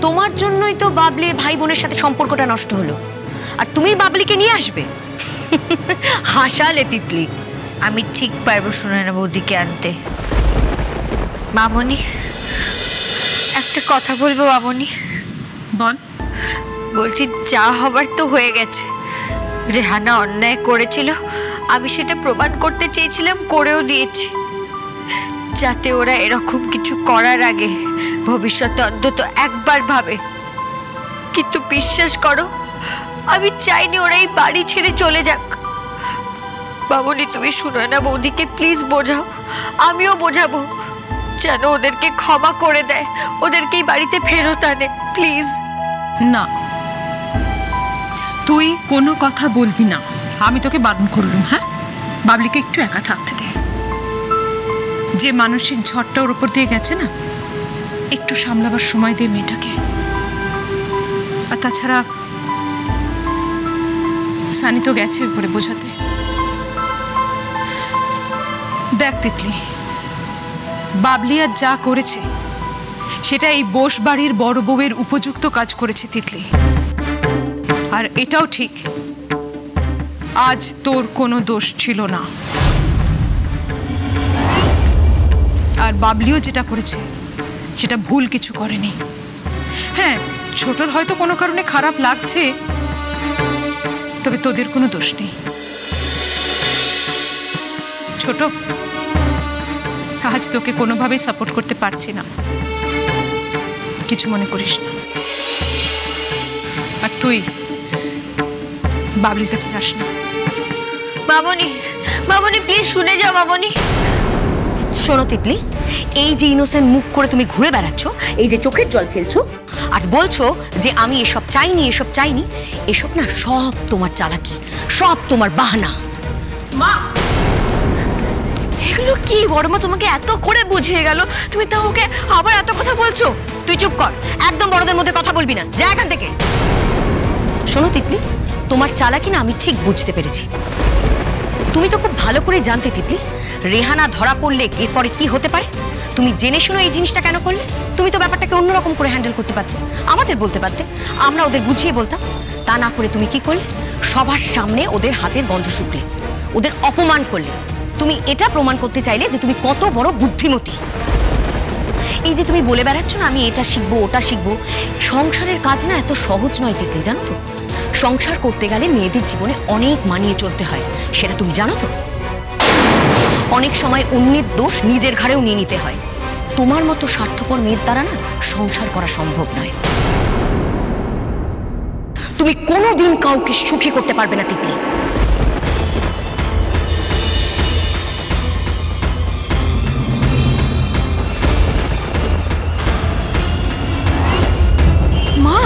তোমার জন্যই তো বাবলির ভাই বোনের সাথে সম্পর্কটা নষ্ট হলো, আর তুমি বাবলিকে নিয়ে আসবে। হাসালে তিতলি। আমি ঠিক পারবো সুনয়না বৌদিকে আনতে। মামনি, একটা কথা বলবো মামনি। বল। বলছি যা হবার তো হয়ে গেছে। রেহানা অন্যায় করেছিল, আমি সেটা প্রমাণ করতে চেয়েছিলাম, করেও দিয়েছি, যাতে ওরা এরকম কিছু করার আগে ভবিষ্যতে অন্তত একবার ভাবে। কিন্তু বিশ্বাস করো, আমি চাইনি ওরা এই বাড়ি ছেড়ে চলে যাক। মামনি, তুমি সুনয়না বৌদিকে প্লিজ বোঝাও, আমিও বোঝাবো, যেন ওদেরকে ক্ষমা করে দেয়, ওদেরকে এই বাড়িতে ফেরত আনে প্লিজ। না, তুই কোনো কথা বলবি না, আমি তোকে বারণ করলুম। হ্যাঁ, বাবলিকে একটু একা থাকতে দে। যে মানসিক ঝড়টা ওর উপর দিয়ে গেছে না, একটু সামলাবার সময় দে মেয়েটাকে। আর তাছাড়া সানি তো গেছে উপরে বোঝাতে। দেখ তিতলি, বাবলি আর যা করেছে সেটা এই বোস বাড়ির বড় বউয়ের উপযুক্ত কাজ করেছে তিতলি। আর এটাও ঠিক, আজ তোর কোনো দোষ ছিল না। আর বাবলিও যেটা করেছে সেটা ভুল কিছু করেনি। হ্যাঁ, ছোটর হয়তো কোনো কারণে খারাপ লাগছে, তবে তোদের কোনো দোষ নেই। ছোট, আজ তোকে কোনোভাবেই সাপোর্ট করতে পারছি না, কিছু মনে করিস না। আর তুই বাবলির কাছে যাস না। মামনি, মামনি প্লিজ শুনে যাও মামনি। শোনো তিতলি, এই যে ইনোসেন্ট মুখ করে তুমি ঘুরে বেড়াচ্ছ, এই যে চোখের জল ফেলছো আর বলছো যে আমি এসব চাইনি, এসব চাইনি, এসব না সব তোমার চালাকি, সব তোমার বাহানা। মা, এগুলো কি? বড় মা তোমাকে এত করে বুঝিয়ে গেল, তুমি তো ওকে আবার এত কথা বলছো। তুই চুপ কর, একদম বড়দের মধ্যে কথা বলবি না, যা এখান থেকে। শোনো তিতলি, তোমার চালাকি না আমি ঠিক বুঝতে পেরেছি। তুমি তো খুব ভালো করে জানতে তিতলি, রেহানা ধরা পড়লে এরপরে কি হতে পারে। তুমি জেনে শুনো এই জিনিসটা কেন করলে? তুমি তো ব্যাপারটাকে অন্যরকম করে হ্যান্ডেল করতে পারতে, আমাদের বলতে পারতে, আমরা ওদের বুঝিয়ে বলতাম। তা না করে তুমি কি করলে? সবার সামনে ওদের হাতের গন্ধ শুকলে, ওদের অপমান করলে। তুমি এটা প্রমাণ করতে চাইলে যে তুমি কত বড় বুদ্ধিমতী। এই যে তুমি বলে বেড়াচ্ছ না আমি এটা শিখবো, ওটা শিখবো, সংসারের কাজ না এত সহজ নয় তিতলি, জানো তো? সংসার করতে গেলে মেয়েদের জীবনে অনেক মানিয়ে চলতে হয়, সেটা তুমি জানো তো? অনেক সময় অন্যের দোষ নিজের ঘাড়েও নিয়ে নিতে হয়। তোমার মতো স্বার্থপর মেয়ের দ্বারা না সংসার করা সম্ভব নয়। তুমি কোনোদিন কাউকে সুখী করতে পারবে না তিতলি। মা,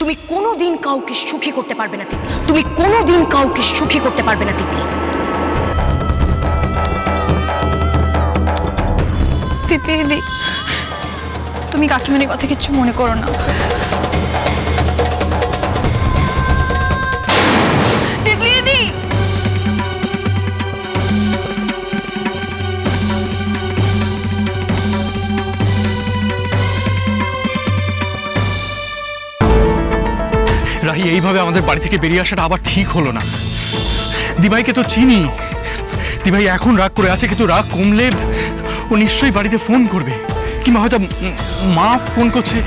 তুমি কোনোদিন কাউকে সুখী করতে পারবে না তিতলি, তুমি কোনোদিন কাউকে সুখী করতে পারবে না তিতলি। তিতলি দিদি, তুমি কাকিমানির কথা কিচ্ছু মনে করো না। তিতলি দিদি, রাহি, এইভাবে আমাদের বাড়ি থেকে বেরিয়ে আসাটা আবার ঠিক হলো না। দিভাইকে তো চিনি, দিভাই এখন রাগ করে আছে, কিন্তু রাগ কমলে ও নিশ্চয়ই বাড়িতে ফোন করবে, কিংবা হয়তো মা ফোন করছে।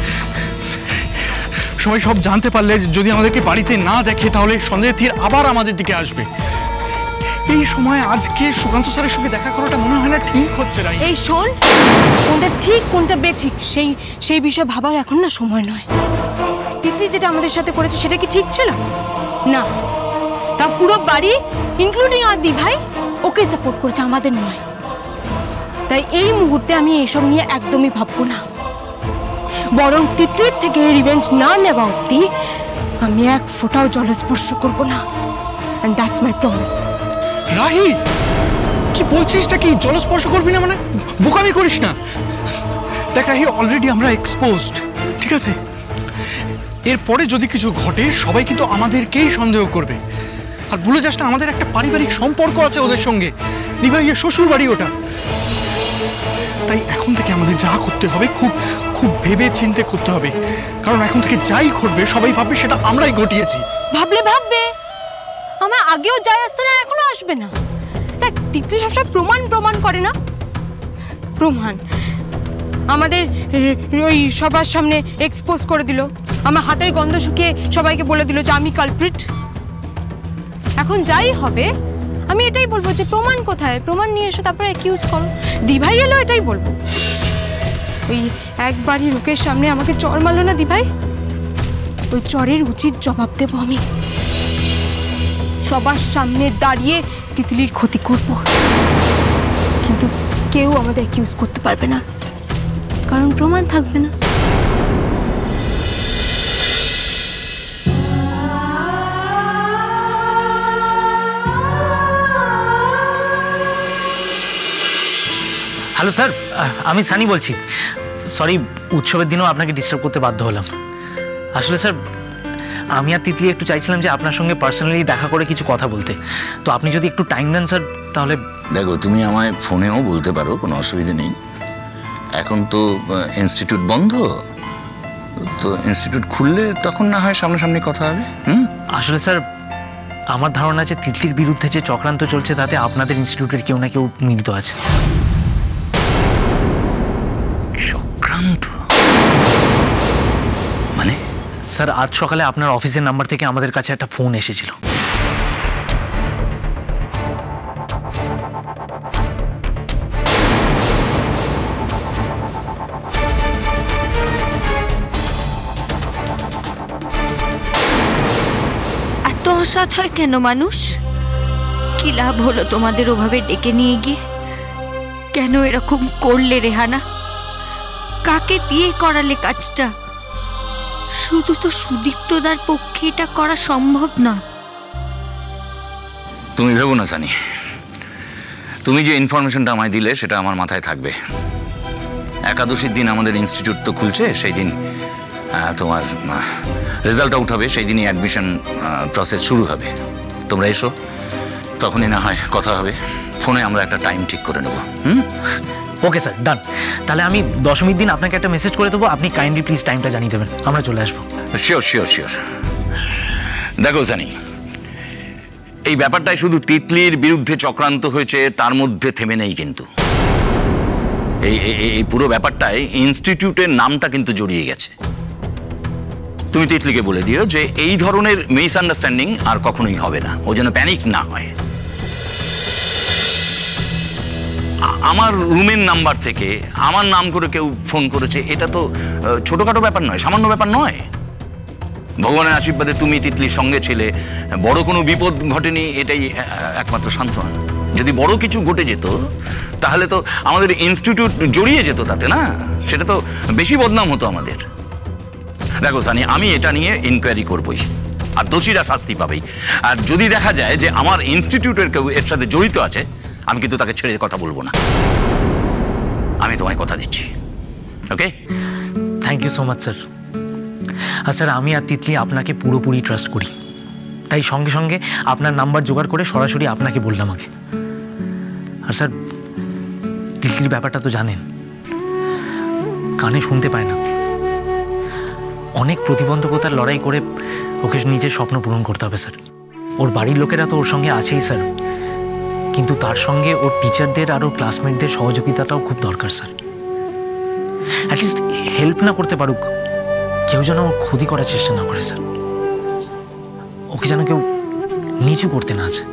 সবাই সব জানতে পারলে যদি আমাদেরকে বাড়িতে না দেখে, তাহলে সন্দেহের তীর আবার আমাদের দিকে আসবে। এই সময় আজকে সুকান্ত স্যারের সঙ্গে দেখা করাটা মনে হয় না ঠিক হচ্ছে। রাহি, এই শোন, কোনটা ঠিক কোনটা বেঠিক সেই বিষয়ে ভাবার এখন না সময় নয়। তিতলি যেটা আমাদের সাথে করেছে সেটা কি ঠিক ছিল? না, তা পুরো বাড়ি ইনক্লুডিং আদি ভাই ওকে সাপোর্ট করেছে, আমাদের নয়। তাই এই মুহূর্তে আমি এসব নিয়ে একদমই ভাববো না, বরং তিতলির থেকে রিভেঞ্জ না নেওয়া অব্দি আমি এক ফোঁটাও জলস্পর্শ করবো না। And that's my promise. Rahi, কি বলছিসটা? কি জলস্পর্শ করবি না মানে? বোকামি করিস না। দেখ রাহি, অলরেডি আমরা এক্সপোজড, ঠিক আছে? এরপরে যদি কিছু ঘটে সবাই কিন্তু আমাদেরকেই সন্দেহ করবে। আর ভুলে যাস না, আমাদের একটা পারিবারিক সম্পর্ক আছে ওদের সঙ্গে। দিভাইয়ের শ্বশুর বাড়ি ওটা। তাই এখন থেকে আমাদের যা করতে হবে খুব খুব ভেবে চিন্তে করতে হবে, কারণ এখন থেকে যাই ঘটবে সবাই ভাববে সেটা আমরাই ঘটিয়েছি। ভাববে আমার আগেও যাই আসতো না, এখনো আসবে না। দেখ তিতলি সবসময় প্রমাণ করে না, প্রমাণ আমাদের ওই সবার সামনে এক্সপোজ করে দিল, আমার হাতের গন্ধ শুকিয়ে সবাইকে বলে দিল যে আমি কালপ্রিট। এখন যাই হবে আমি এটাই বলবো যে প্রমাণ কোথায়, প্রমাণ নিয়ে এসো, তারপরে অ্যাকিউজ করো। দিভাই এলো এটাই বলবো। ওই একবারই লোকের সামনে আমাকে চড় মারলো না দিভাই, ওই চড়ের উচিত জবাব দেবো আমি। সবার সামনে দাঁড়িয়ে তিতলির ক্ষতি করব, কিন্তু কেউ আমাদের অ্যাকিউজ করতে পারবে না, কারণ প্রমাণ থাকবে না। হ্যালো স্যার, আমি সানি বলছি। সরি, উৎসবের দিনও আপনাকে ডিস্টার্ব করতে বাধ্য হলাম। আসলে স্যার, আমি আর তিতলি একটু চাইছিলাম যে আপনার সঙ্গে পার্সোনালি দেখা করে কিছু কথা বলতে। তো আপনি যদি একটু টাইম দেন স্যার, তাহলে। দেখো, তুমি আমায় ফোনেও বলতে পারো, কোনো অসুবিধা নেই। এখন তো ইনস্টিটিউট বন্ধ, তো ইনস্টিটিউট খুললে তখন না হয় সামনাসামনি কথা হবে। আসলে স্যার, আমার ধারণা যে তিতলির বিরুদ্ধে যে চক্রান্ত চলছে তাতে আপনাদের ইনস্টিটিউটের কেউ না কেউ মিলিত আছে। চক্রান্ত মানে? স্যার, আজ সকালে আপনার অফিসের নাম্বার থেকে আমাদের কাছে একটা ফোন এসেছিল। এত অসৎ হয় কেন মানুষ? কি লাভ হলো তোমাদের ওভাবে ডেকে নিয়ে গিয়ে? কেন এরকম করলে রেহানা? কাকে দিয়ে করালে কাজটা? শুধু তো সুদীপ্তদার পক্ষে এটা করা সম্ভব না। তুমি ভেবো না সানি, তুমি যে ইনফরমেশনটা আমায় দিলে সেটা আমার মাথায় থাকবে। একাদশীর দিন আমাদের ইনস্টিটিউট তো খুলছে, সেই দিন তোমার রেজাল্ট আউট হবে, সেই দিনই অ্যাডমিশন প্রসেস শুরু হবে। তোমরা এসো, তখনই না হয় কথা হবে। ফোনে আমরা একটা টাইম ঠিক করে নেব। ওকে স্যার, ডান। তাহলে আমি দশমীর দিন আপনাকে একটা মেসেজ করে দেবো, আপনি কাইন্ডলি প্লিজ টাইমটা জানিয়ে দেবেন, আমরা চলে আসবো। Sure sure sure. দেখো সানি, এই ব্যাপারটাই শুধু তিতলির বিরুদ্ধে চক্রান্ত হয়েছে তার মধ্যে থেমে নেই, কিন্তু এই পুরো ব্যাপারটায় ইনস্টিটিউটের নামটা কিন্তু জড়িয়ে গেছে। তুমি তিতলিকে বলে দিও যে এই ধরনের মিসআন্ডারস্ট্যান্ডিং আর কখনোই হবে না, ও যেন প্যানিক না হয়। আমার রুমের নাম্বার থেকে আমার নাম করে কেউ ফোন করেছে, এটা তো ছোটখাটো ব্যাপার নয়, সামান্য ব্যাপার নয়। ভগবানের আশীর্বাদে তুমি তিতলির সঙ্গে ছিলে, বড় কোনো বিপদ ঘটেনি, এটাই একমাত্র সান্ত্বনা। যদি বড় কিছু ঘটে যেত তাহলে তো আমাদের ইনস্টিটিউট জড়িয়ে যেত তাতে, না? সেটা তো বেশি বদনাম হতো আমাদের। দেখো সানি, আমি এটা নিয়ে ইনকোয়ারি করবই, আর দোষীরা শাস্তি পাবেই। আর যদি দেখা যায় যে আমার ইনস্টিটিউটের কেউ এর সাথে জড়িত আছে, আমি কিন্তু তাকে ছেড়ে কথা বলবো না। আমি তোমায় কথা দিচ্ছি। Okay? Thank you so much sir. আর স্যার, আমি আর তিতলি আপনাকে পুরোপুরি ট্রাস্ট করি, তাই সঙ্গে সঙ্গে আপনার নাম্বার জোগাড় করে সরাসরি আপনাকে বললাম আগে। আর স্যার, তিতলির ব্যাপারটা তো জানেন, কানে শুনতে পায় না। অনেক প্রতিবন্ধকতার লড়াই করে ওকে নিজের স্বপ্ন পূরণ করতে হবে স্যার। ওর বাড়ির লোকেরা তো ওর সঙ্গে আছেই স্যার, কিন্তু তার সঙ্গে ওর টিচারদের আর ওর ক্লাসমেটদের সহযোগিতাটাও খুব দরকার স্যার। অ্যাটলিস্ট হেল্প না করতে পারুক, কেউ যেন ওর ক্ষতি করার চেষ্টা না করে স্যার। ওকে যেন কেউ নিচু করতে না আছে,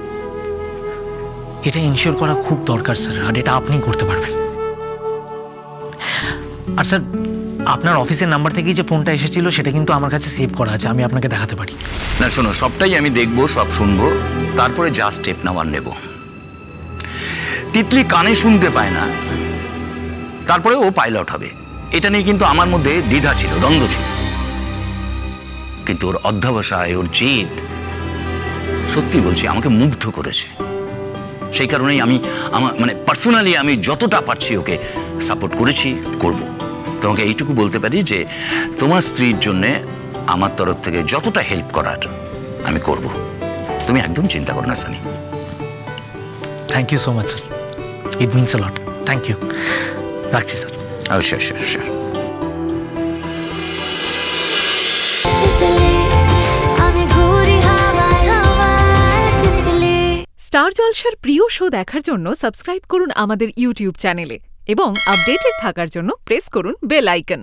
এটা ইনশিওর করা খুব দরকার স্যার, আর এটা আপনি করতে পারবেন। আর স্যার, আপনার অফিসের নাম্বার থেকেই যে ফোনটা এসেছিল সেটা কিন্তু আমার কাছে সেভ করা আছে, আমি আপনাকে দেখাতে পারি। না শোনো, সবটাই আমি দেখবো, সব শুনবো, তারপরে যা স্টেপ নেওয়ার নেব। তিতলি কানে শুনতে পায় না, তারপরে ও পাইলট হবে, এটা নিয়ে কিন্তু আমার মধ্যে দ্বিধা ছিল, দ্বন্দ্ব ছিল। কিন্তু ওর অধ্যবসায়, ওর জেদ, সত্যি বলছি আমাকে মুগ্ধ করেছে। সেই কারণেই আমি আমার পার্সোনালি আমি যতটা পারছি ওকে সাপোর্ট করেছি, করব। তোমাকে এইটুকু বলতে পারি যে তোমার স্ত্রীর জন্য আমার তরফ থেকে যতটা হেল্প করার আমি করব। তুমি একদম চিন্তা করো না Sunny. Thank you so much sir, it means a lot. Thank you, রাখছি স্যার। অবশ্যই অবশ্যই। স্টার জলসার প্রিয় শো দেখার জন্য সাবস্ক্রাইব করুন আমাদের ইউটিউব চ্যানেলে এবং আপডেটেড থাকার জন্য প্রেস করুন বেল আইকন।